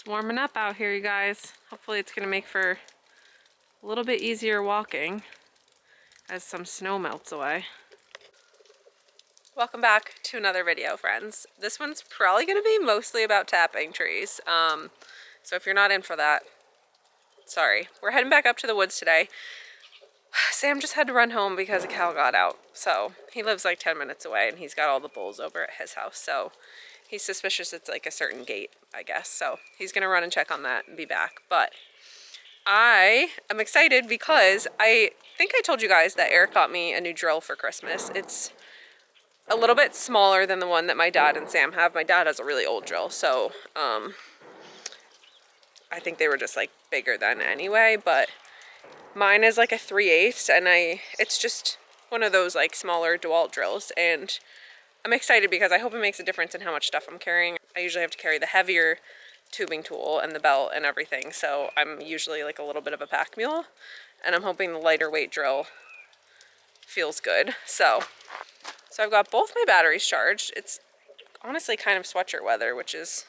It's warming up out here, you guys. Hopefully it's gonna make for a little bit easier walking as some snow melts away. Welcome back to another video, friends. This one's probably gonna be mostly about tapping trees. So if you're not in for that, sorry. We're heading back up to the woods today. Sam just had to run home because a cow got out. So he lives like 10 minutes away and he's got all the bulls over at his house. So he's suspicious it's like a certain gate, I guess. So he's gonna run and check on that and be back. But I am excited because I think I told you guys that Eric got me a new drill for Christmas. It's a little bit smaller than the one that my dad and Sam have. My dad has a really old drill, so I think they were just like bigger then anyway, but mine is like a 3/8 and it's just one of those like smaller DeWalt drills, and I'm excited because I hope it makes a difference in how much stuff I'm carrying. I usually have to carry the heavier tubing tool and the belt and everything, so I'm usually like a little bit of a pack mule, and I'm hoping the lighter weight drill feels good. So I've got both my batteries charged. It's honestly kind of sweatshirt weather, which is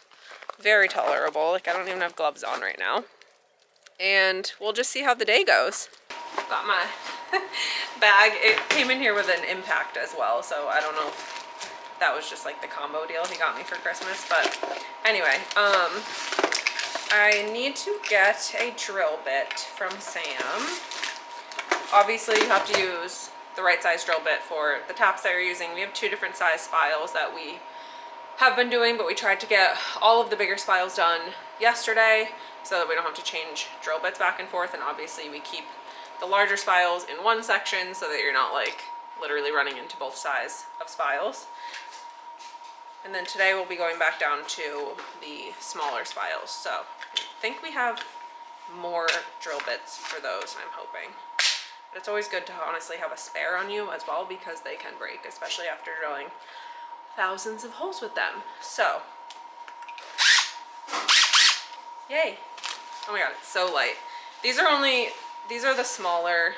very tolerable. Like I don't even have gloves on right now. And we'll just see how the day goes. Got my bag. It came in here with an impact as well, so I don't know if that was just like the combo deal he got me for Christmas. But anyway, I need to get a drill bit from Sam. Obviously you have to use the right size drill bit for the taps that you're using. We have two different size spiles that we have been doing, but we tried to get all of the bigger spiles done yesterday so that we don't have to change drill bits back and forth, and obviously we keep the larger spiles in one section so that you're not like literally running into both sides of spiles. And then today we'll be going back down to the smaller spiles, so I think we have more drill bits for those, I'm hoping. But it's always good to honestly have a spare on you as well because they can break, especially after drilling thousands of holes with them. So, yay. Oh my god, it's so light. These are the smaller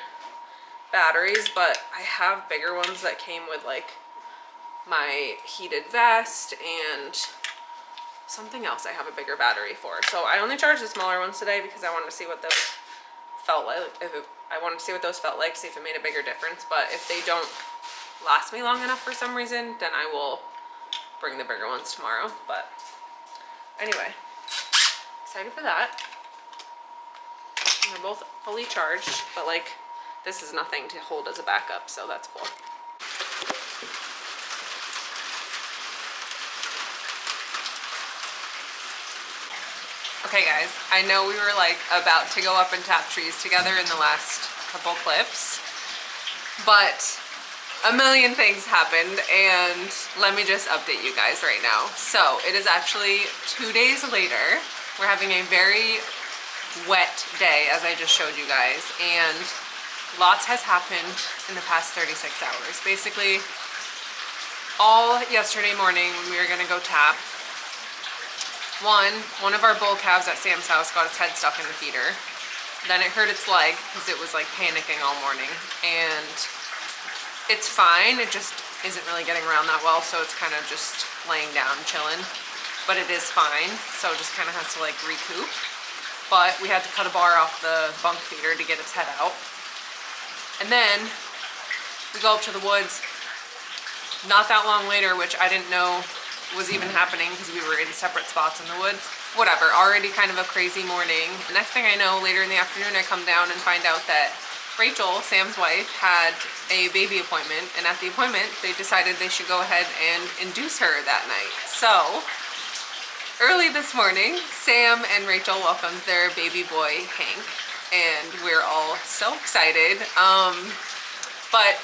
batteries, but I have bigger ones that came with like my heated vest and something else I have a bigger battery for. So I only charged the smaller ones today because I wanted to see what those felt like. I wanted to see what those felt like, see if it made a bigger difference. But if they don't last me long enough for some reason, then I will bring the bigger ones tomorrow. But anyway, excited for that. And they're both fully charged, but like this is nothing to hold as a backup, so that's cool. Okay guys, I know we were like about to go up and tap trees together in the last couple clips, but a million things happened, and let me just update you guys right now. So it is actually 2 days later. We're having a very wet day, as I just showed you guys, and lots has happened in the past 36 hours. Basically, all yesterday morning when we were gonna go tap, one of our bull calves at Sam's house got its head stuck in the feeder. Then it hurt its leg because it was like panicking all morning, and it's fine. It just isn't really getting around that well, so it's kind of just laying down, chilling. But it is fine, so it just kind of has to like recoup. But we had to cut a bar off the bunk feeder to get its head out. And then we go up to the woods not that long later, which I didn't know was even happening because we were in separate spots in the woods. Whatever, already kind of a crazy morning. The next thing I know, later in the afternoon, I come down and find out that Rachel, Sam's wife, had a baby appointment, and at the appointment, they decided they should go ahead and induce her that night. So, early this morning, Sam and Rachel welcomed their baby boy, Hank, and we're all so excited. But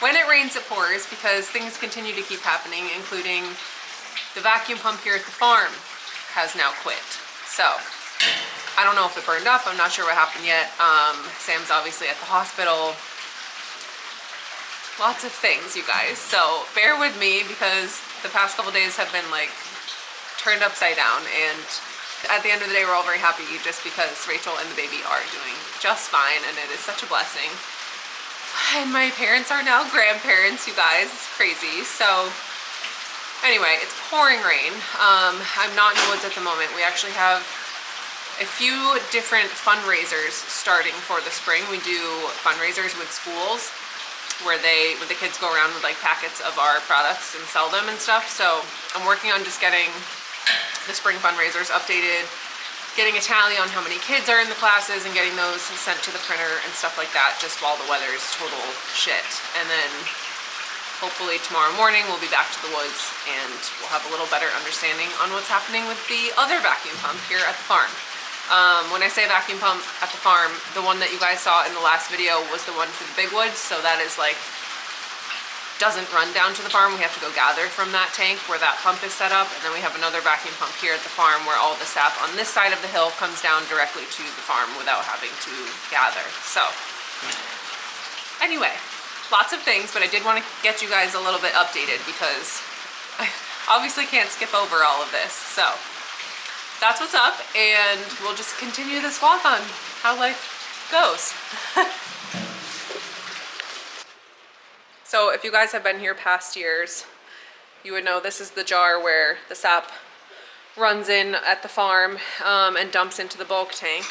when it rains, it pours, because things continue to keep happening, including the vacuum pump here at the farm has now quit. So, I don't know if it burned up. I'm not sure what happened yet. Sam's obviously at the hospital. Lots of things, you guys. So, bear with me, because the past couple days have been like turned upside down, and at the end of the day, we're all very happy just because Rachel and the baby are doing just fine, and it is such a blessing. And my parents are now grandparents, you guys. It's crazy. So Anyway, it's pouring rain. I'm not in the woods at the moment. We actually have a few different fundraisers starting for the spring. We do fundraisers with schools where the kids go around with like packets of our products and sell them and stuff. So I'm working on just getting the spring fundraisers updated, getting a tally on how many kids are in the classes and getting those sent to the printer and stuff like that, just while the weather is total shit. And then hopefully tomorrow morning we'll be back to the woods and we'll have a little better understanding on what's happening with the other vacuum pump here at the farm. When I say vacuum pump at the farm, the one that you guys saw in the last video was the one for the big woods. So that is like, doesn't run down to the farm. We have to go gather from that tank where that pump is set up. And then we have another vacuum pump here at the farm where all the sap on this side of the hill comes down directly to the farm without having to gather. So anyway, lots of things, but I did want to get you guys a little bit updated because I obviously can't skip over all of this. So that's what's up, and we'll just continue this walk on how life goes. So if you guys have been here past years, you would know this is the jar where the sap runs in at the farm and dumps into the bulk tank.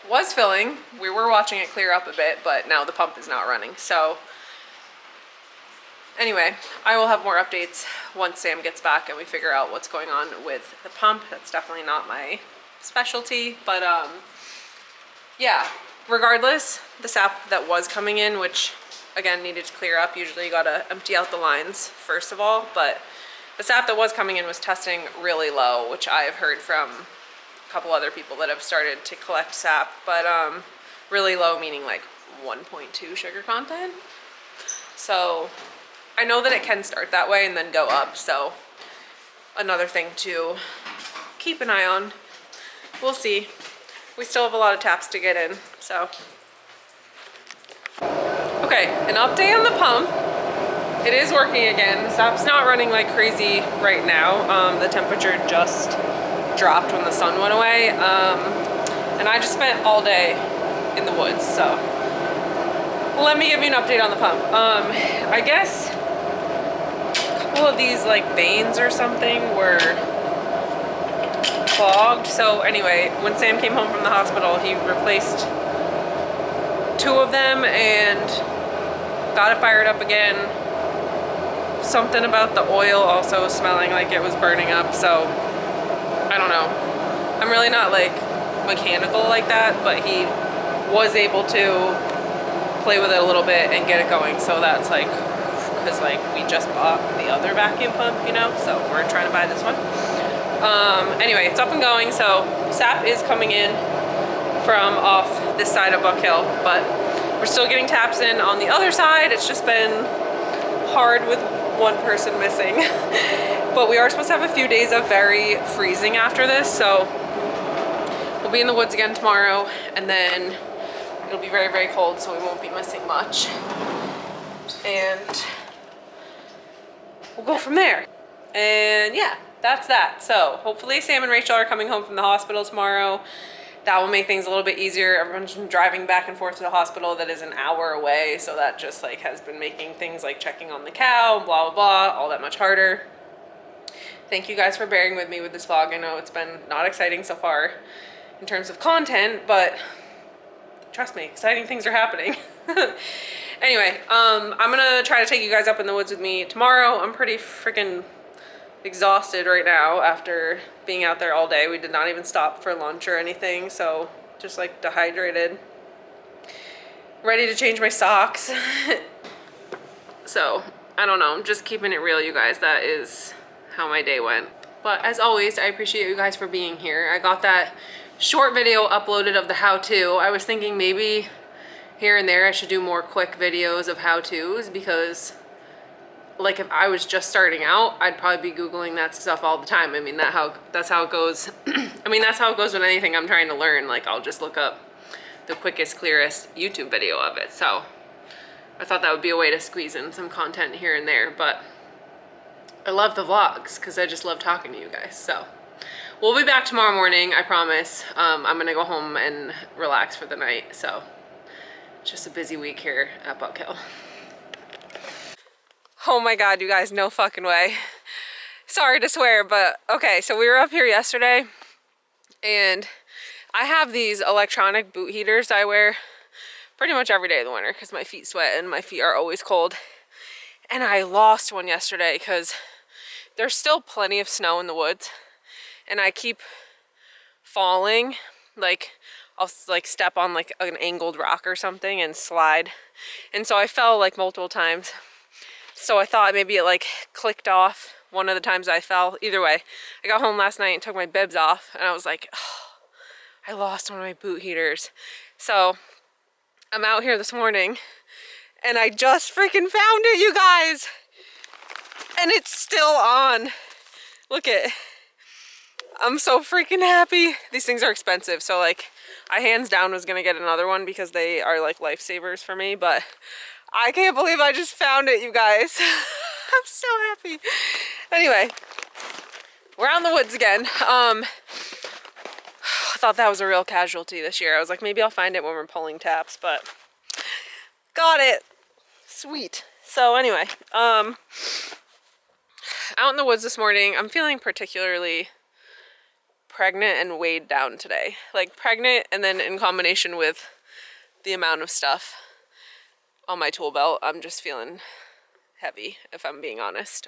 Was filling. We were watching it clear up a bit, but now the pump is not running. So anyway, I will have more updates once Sam gets back and we figure out what's going on with the pump. That's definitely not my specialty, but yeah, regardless, the sap that was coming in, which again needed to clear up, usually you gotta empty out the lines first of all, but the sap that was coming in was testing really low, which I have heard from couple other people that have started to collect sap, but really low meaning like 1.2 sugar content. So I know that it can start that way and then go up, so another thing to keep an eye on. We'll see. We still have a lot of taps to get in, so. Okay, an update on the pump. It is working again. Sap's not running like crazy right now. The temperature just dropped when the sun went away, and I just spent all day in the woods, so let me give you an update on the pump. I guess a couple of these like veins or something were clogged. So anyway, when Sam came home from the hospital, he replaced 2 of them and got it fired up again. Something about the oil also smelling like it was burning up, so I don't know. I'm really not like mechanical like that, but he was able to play with it a little bit and get it going. So that's like, because like we just bought the other vacuum pump, you know, so we're trying to buy this one. Anyway, it's up and going. So sap is coming in from off this side of Buck Hill, but we're still getting taps in on the other side. It's just been hard with one person missing. But we are supposed to have a few days of very freezing after this, so we'll be in the woods again tomorrow, and then it'll be very, very cold, so we won't be missing much. And we'll go from there. And yeah, that's that. So hopefully Sam and Rachel are coming home from the hospital tomorrow. That will make things a little bit easier. Everyone's been driving back and forth to the hospital that is an hour away, so that just like has been making things like checking on the cow, blah, blah, blah, all that much harder. Thank you guys for bearing with me with this vlog. I know it's been not exciting so far in terms of content, but trust me, exciting things are happening. Anyway, I'm gonna try to take you guys up in the woods with me tomorrow. I'm pretty freaking exhausted right now after being out there all day. We did not even stop for lunch or anything, so just like dehydrated. Ready to change my socks. So, I don't know, I'm just keeping it real, you guys. That is how my day went. But as always, I appreciate you guys for being here. I got that short video uploaded of the how-to. I was thinking maybe here and there I should do more quick videos of how-tos, because like if I was just starting out, I'd probably be Googling that stuff all the time. I mean, that's how it goes. I mean, that's how it goes with anything I'm trying to learn. Like I'll just look up the quickest, clearest YouTube video of it. So I thought that would be a way to squeeze in some content here and there, but I love the vlogs because I just love talking to you guys. So we'll be back tomorrow morning, I promise. I'm gonna go home and relax for the night. So just a busy week here at Buck Hill. Oh my God, you guys, no fucking way. Sorry to swear, but okay, so we were up here yesterday and I have these electronic boot heaters I wear pretty much every day of the winter because my feet sweat and my feet are always cold. And I lost one yesterday because there's still plenty of snow in the woods and I keep falling. Like I'll like step on like an angled rock or something and slide. And so I fell like multiple times. So I thought maybe it like clicked off one of the times I fell. Either way, I got home last night and took my bibs off and I was like, oh, I lost one of my boot heaters. So I'm out here this morning and I just freaking found it, you guys. And it's still on. Look it. I'm so freaking happy. These things are expensive, so like I hands down was gonna get another one because they are like lifesavers for me, but I can't believe I just found it, you guys. I'm so happy. Anyway, we're out in the woods again. I thought that was a real casualty this year. I was like, maybe I'll find it when we're pulling taps, but got it. Sweet. So anyway, out in the woods this morning, I'm feeling particularly pregnant and weighed down today. Like pregnant and then in combination with the amount of stuff on my tool belt, I'm just feeling heavy, if I'm being honest.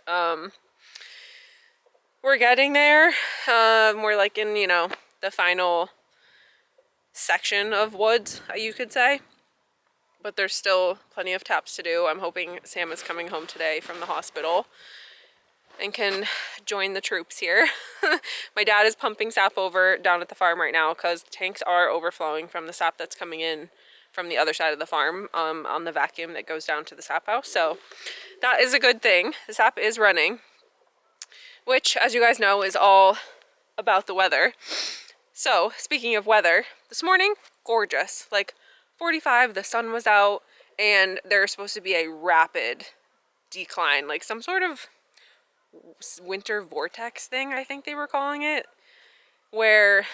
We're getting there. We're like in, you know, the final section of woods, you could say. But there's still plenty of taps to do. I'm hoping Sam is coming home today from the hospital and can join the troops here. My dad is pumping sap over down at the farm right now because the tanks are overflowing from the sap that's coming in from the other side of the farm on the vacuum that goes down to the sap house. So that is a good thing. The sap is running, which, as you guys know, is all about the weather. So speaking of weather, this morning, gorgeous. Like 45, the sun was out, and there's supposed to be a rapid decline, like some sort of winter vortex thing, I think they were calling it, where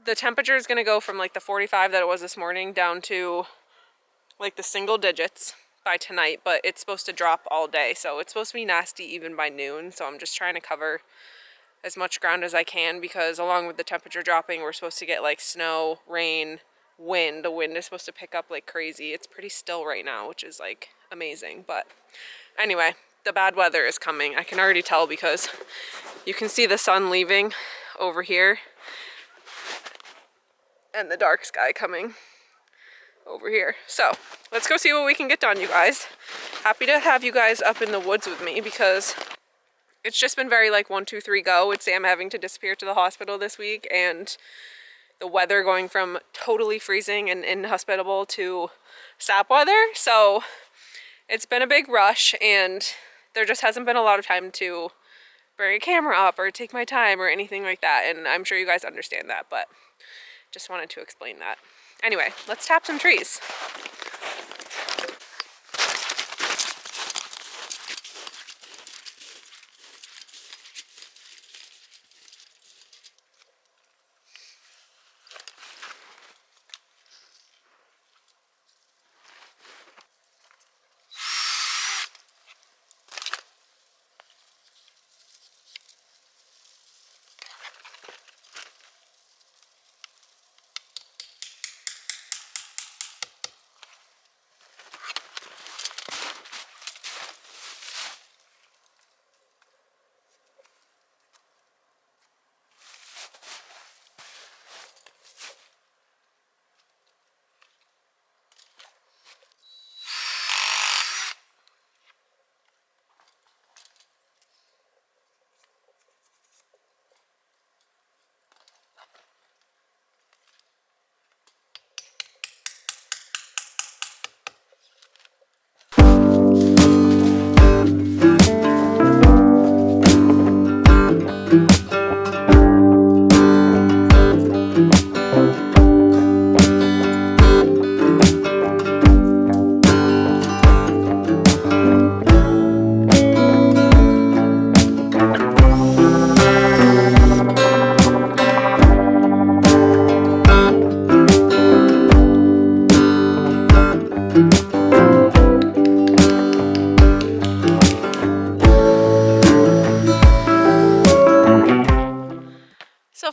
the temperature is going to go from like the 45 that it was this morning down to like the single digits by tonight, but it's supposed to drop all day, so it's supposed to be nasty even by noon. So I'm just trying to cover as much ground as I can because along with the temperature dropping, we're supposed to get like snow, rain, wind. The wind is supposed to pick up like crazy. It's pretty still right now, which is like amazing. But anyway, the bad weather is coming. I can already tell because you can see the sun leaving over here and the dark sky coming over here. So let's go see what we can get done, you guys. Happy to have you guys up in the woods with me because it's just been very like 1, 2, 3 go with Sam having to disappear to the hospital this week and the weather going from totally freezing and inhospitable to sap weather. So it's been a big rush and there just hasn't been a lot of time to bring a camera up or take my time or anything like that. And I'm sure you guys understand that, but just wanted to explain that. Anyway, let's tap some trees.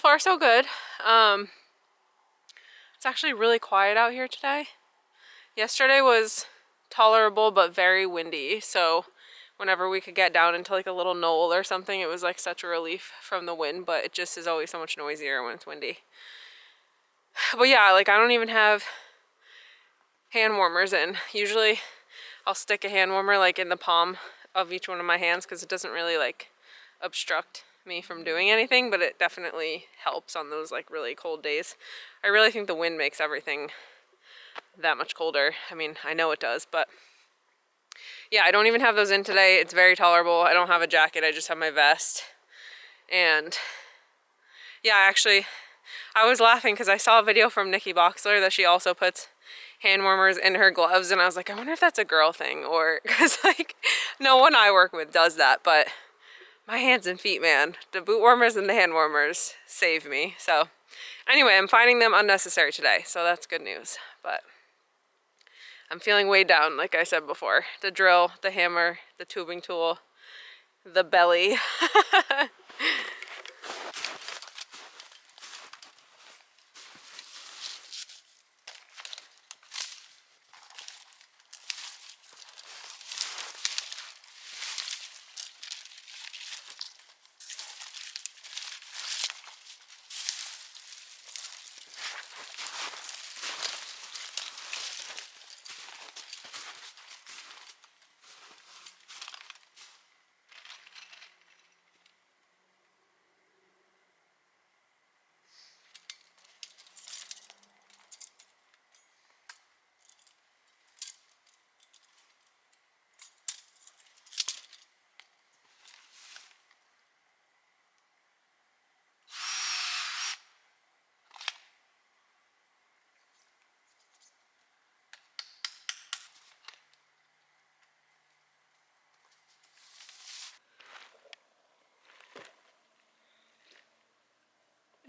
far so good. It's actually really quiet out here today. Yesterday was tolerable but very windy, so whenever we could get down into like a little knoll or something, it was like such a relief from the wind, but it just is always so much noisier when it's windy. But yeah, like I don't even have hand warmers in. Usually I'll stick a hand warmer like in the palm of each one of my hands because it doesn't really like obstruct me from doing anything, but it definitely helps on those like really cold days. I really think the wind makes everything that much colder. I mean, I know it does, but yeah, I don't even have those in today. It's very tolerable. I don't have a jacket. I just have my vest. And yeah, actually, I was laughing because I saw a video from Nikki Boxler that she also puts hand warmers in her gloves, and I was like, I wonder if that's a girl thing, or because like no one I work with does that, but my hands and feet, man, the boot warmers and the hand warmers save me. So anyway, I'm finding them unnecessary today, so that's good news. But I'm feeling weighed down, like I said before. The drill, the hammer, the tubing tool, the belly.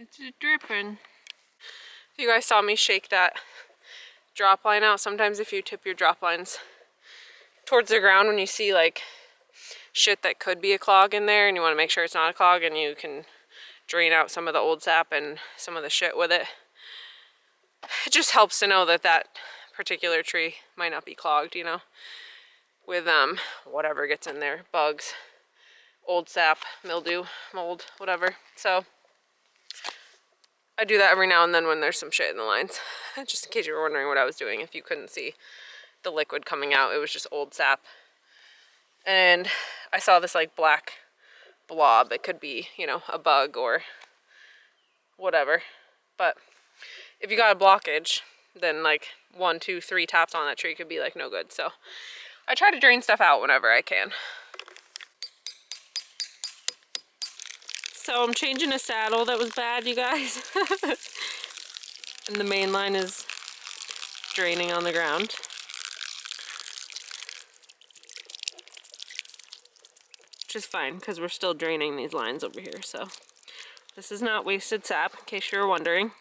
It's dripping. You guys saw me shake that drop line out. Sometimes if you tip your drop lines towards the ground when you see like shit that could be a clog in there and you want to make sure it's not a clog, and you can drain out some of the old sap and some of the shit with it. It just helps to know that that particular tree might not be clogged, you know, with whatever gets in there, bugs, old sap, mildew, mold, whatever. So I do that every now and then when there's some shit in the lines. Just in case you were wondering what I was doing, if you couldn't see the liquid coming out, it was just old sap. And I saw this like black blob. It could be, you know, a bug or whatever. But if you got a blockage, then like 1, 2, 3 taps on that tree could be like no good. So I try to drain stuff out whenever I can. So I'm changing a saddle that was bad, you guys. And the main line is draining on the ground. Which is fine, because we're still draining these lines over here. So this is not wasted sap, in case you were wondering.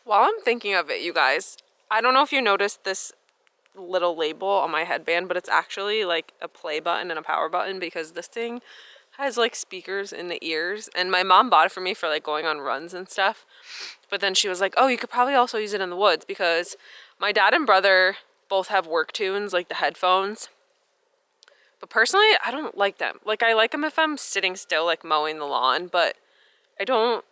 While I'm thinking of it, you guys, I don't know if you noticed this little label on my headband, but it's actually like a play button and a power button, because this thing has like speakers in the ears, and my mom bought it for me for like going on runs and stuff. But then she was like, oh, you could probably also use it in the woods, because my dad and brother both have work tunes, like the headphones. But personally, I don't like them. Like, I like them if I'm sitting still, like mowing the lawn, but I don't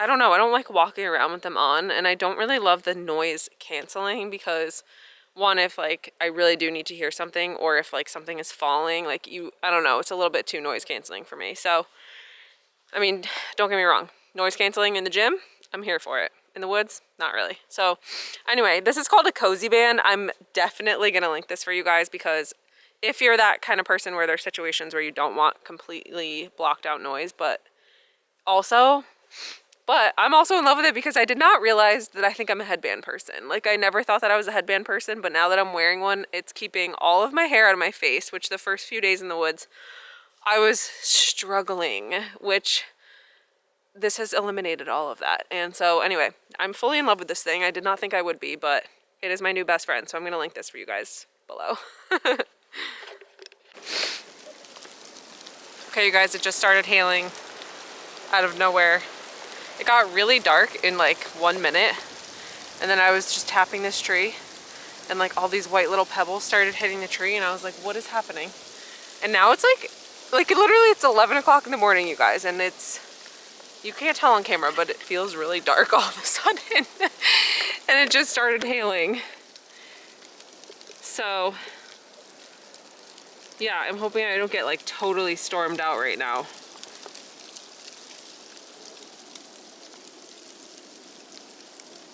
know. I don't like walking around with them on, and I don't really love the noise canceling, because one, if like I really do need to hear something, or if like something is falling, like I don't know, it's a little bit too noise canceling for me. So, I mean, don't get me wrong, noise canceling in the gym, I'm here for it. In the woods, not really. So anyway, this is called a Cozyband. I'm definitely gonna link this for you guys, because if you're that kind of person where there's situations where you don't want completely blocked out noise, but I'm also in love with it because I did not realize that I think I'm a headband person. Like, I never thought that I was a headband person, but now that I'm wearing one, it's keeping all of my hair out of my face, which the first few days in the woods I was struggling, which this has eliminated all of that. And so anyway, I'm fully in love with this thing. I did not think I would be, but it is my new best friend. So I'm going to link this for you guys below. Okay, you guys, it just started hailing out of nowhere. It got really dark in like 1 minute. And then I was just tapping this tree and like all these white little pebbles started hitting the tree. And I was like, what is happening? And now it's like literally it's 11 o'clock in the morning, you guys. And you can't tell on camera, but it feels really dark all of a sudden. And it just started hailing. So yeah, I'm hoping I don't get like totally stormed out right now.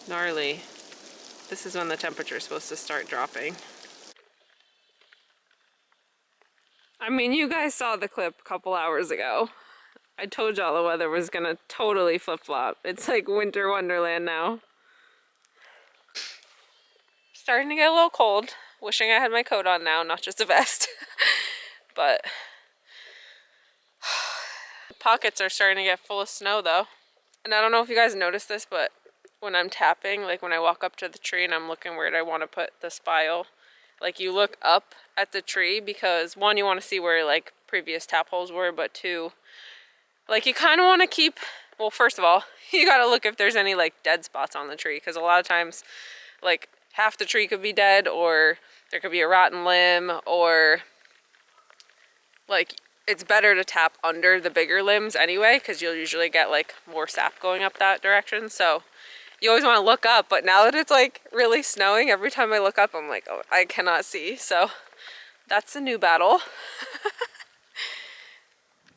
Gnarly. This is when the temperature is supposed to start dropping. I mean, you guys saw the clip a couple hours ago. I told y'all the weather was gonna totally flip-flop. It's like winter wonderland now. Starting to get a little cold. Wishing I had my coat on now, not just a vest. But the pockets are starting to get full of snow though. And I don't know if you guys noticed this, but when I'm tapping, like when I walk up to the tree and I'm looking where I want to put the spile, like you look up at the tree because one, you want to see where like previous tap holes were, but two, like you kind of want to keep, well, first of all, you got to look if there's any like dead spots on the tree, because a lot of times like half the tree could be dead, or there could be a rotten limb, or like it's better to tap under the bigger limbs anyway, because you'll usually get like more sap going up that direction. So you always want to look up, but now that it's like really snowing, every time I look up I'm like, oh, I cannot see. So that's a new battle.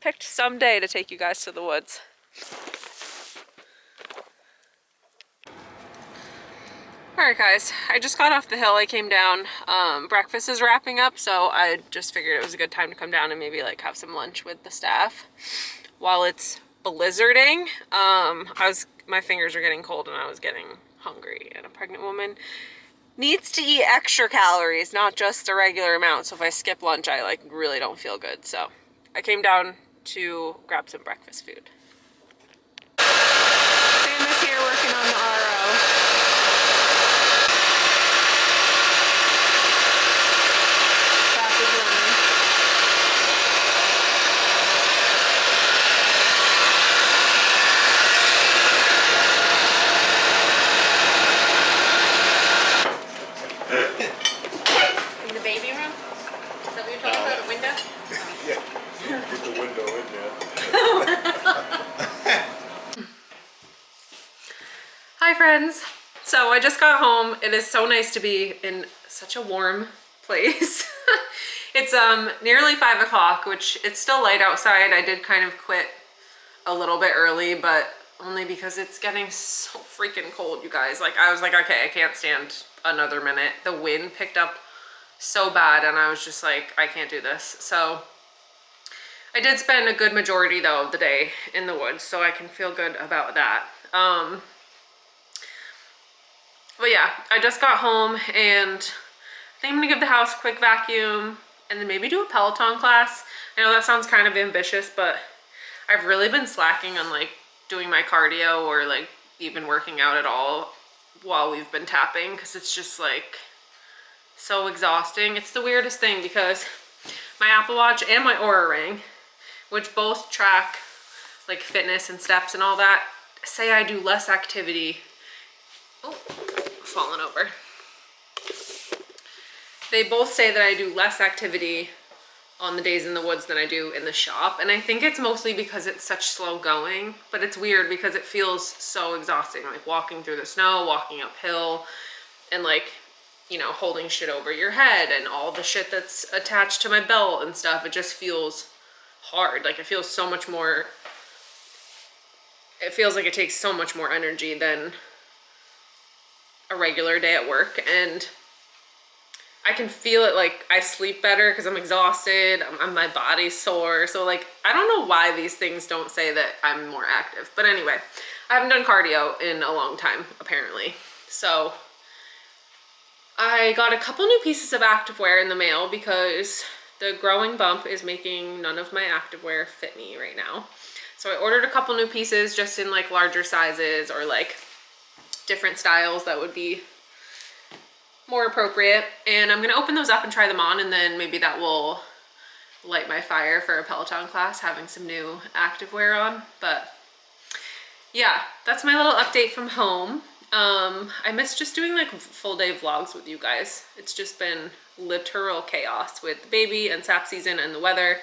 Picked some day to take you guys to the woods. Alright guys, I just got off the hill, I came down. Breakfast is wrapping up, so I just figured it was a good time to come down and maybe like have some lunch with the staff while it's blizzarding. My fingers are getting cold and I was getting hungry, and a pregnant woman needs to eat extra calories, not just a regular amount. So if I skip lunch, I like really don't feel good. So I came down to grab some breakfast food. Sam is here working on the RO. Tap is running. In the baby room? Is that what you're talking about, the window? Yeah, put the window in there. Hi friends. So I just got home. It is so nice to be in such a warm place. It's nearly 5 o'clock, which it's still light outside. I did kind of quit a little bit early, but only because it's getting so freaking cold, you guys. Like I was like, okay, I can't stand another minute. The wind picked up so bad and I was just like, I can't do this. So I did spend a good majority though of the day in the woods, so I can feel good about that. But yeah, I just got home and I think I'm gonna give the house a quick vacuum and then maybe do a Peloton class. I know that sounds kind of ambitious, but I've really been slacking on like doing my cardio or like even working out at all while we've been tapping, because it's just like so exhausting. It's the weirdest thing because my Apple Watch and my Oura Ring, which both track like fitness and steps and all that, say I do less activity. Oh, fallen over. They both say that I do less activity on the days in the woods than I do in the shop. And I think it's mostly because it's such slow going, but it's weird because it feels so exhausting, like walking through the snow, walking uphill, and like, you know, holding shit over your head and all the shit that's attached to my belt and stuff. It just feels hard. Like it feels so much more, it feels like it takes so much more energy than a regular day at work. And I can feel it, like I sleep better because I'm exhausted, my body's sore. So like, I don't know why these things don't say that I'm more active. But anyway, I haven't done cardio in a long time, apparently. So I got a couple new pieces of activewear in the mail because The growing bump is making none of my activewear fit me right now. So I ordered a couple new pieces just in like larger sizes or like different styles that would be more appropriate. And I'm gonna open those up and try them on, and then maybe that will light my fire for a Peloton class, having some new activewear on. But yeah, that's my little update from home. I miss just doing like full day vlogs with you guys. It's just been literal chaos with the baby and sap season and the weather.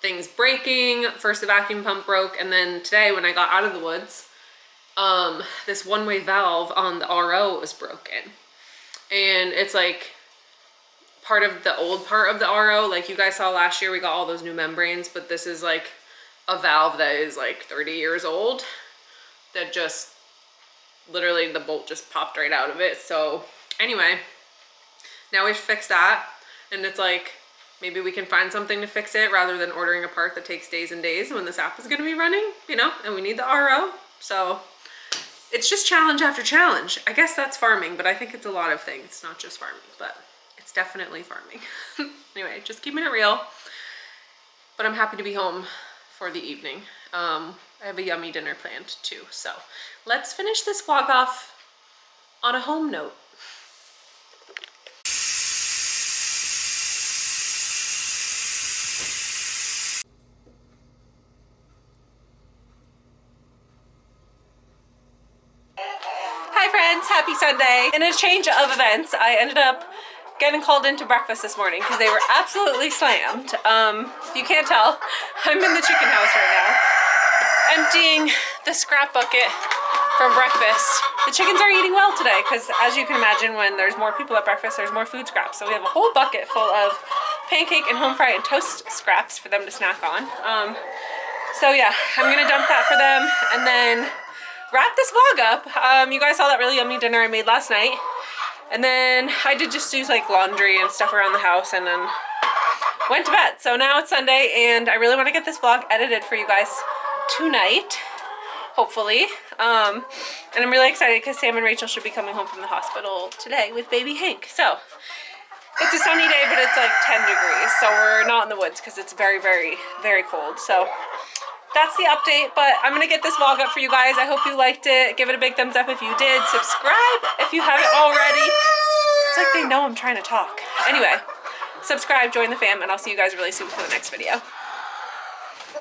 Things breaking. First the vacuum pump broke, and then today when I got out of the woods, this one-way valve on the RO was broken. And it's like part of the old part of the RO. Like you guys saw last year, we got all those new membranes, but this is like a valve that is like 30 years old that just literally the bolt just popped right out of it. So anyway, now we've fixed that, and it's like maybe we can find something to fix it rather than ordering a part that takes days and days when this app is going to be running, you know, and we need the RO. So it's just challenge after challenge. I guess that's farming, but I think it's a lot of things. It's not just farming, but it's definitely farming. Anyway, just keeping it real. But I'm happy to be home for the evening. I have a yummy dinner planned too. So let's finish this vlog off on a home note. Hi friends, happy Sunday. In a change of events, I ended up getting called into breakfast this morning because they were absolutely slammed. If you can't tell, I'm in the chicken house right now, emptying the scrap bucket from breakfast. The chickens are eating well today because, as you can imagine, when there's more people at breakfast, there's more food scraps. So we have a whole bucket full of pancake and home fry and toast scraps for them to snack on. So yeah, I'm gonna dump that for them and then wrap this vlog up. You guys saw that really yummy dinner I made last night. And then I did just do like laundry and stuff around the house and then went to bed. So now it's Sunday and I really want to get this vlog edited for you guys tonight, hopefully. And I'm really excited because Sam and Rachel should be coming home from the hospital today with baby Hank. So it's a sunny day, but it's like 10 degrees. So we're not in the woods because it's very, very, very cold. So that's the update, but I'm gonna get this vlog up for you guys. I hope you liked it. Give it a big thumbs up if you did. Subscribe if you haven't already. It's like they know I'm trying to talk. Anyway, subscribe, join the fam, and I'll see you guys really soon for the next video.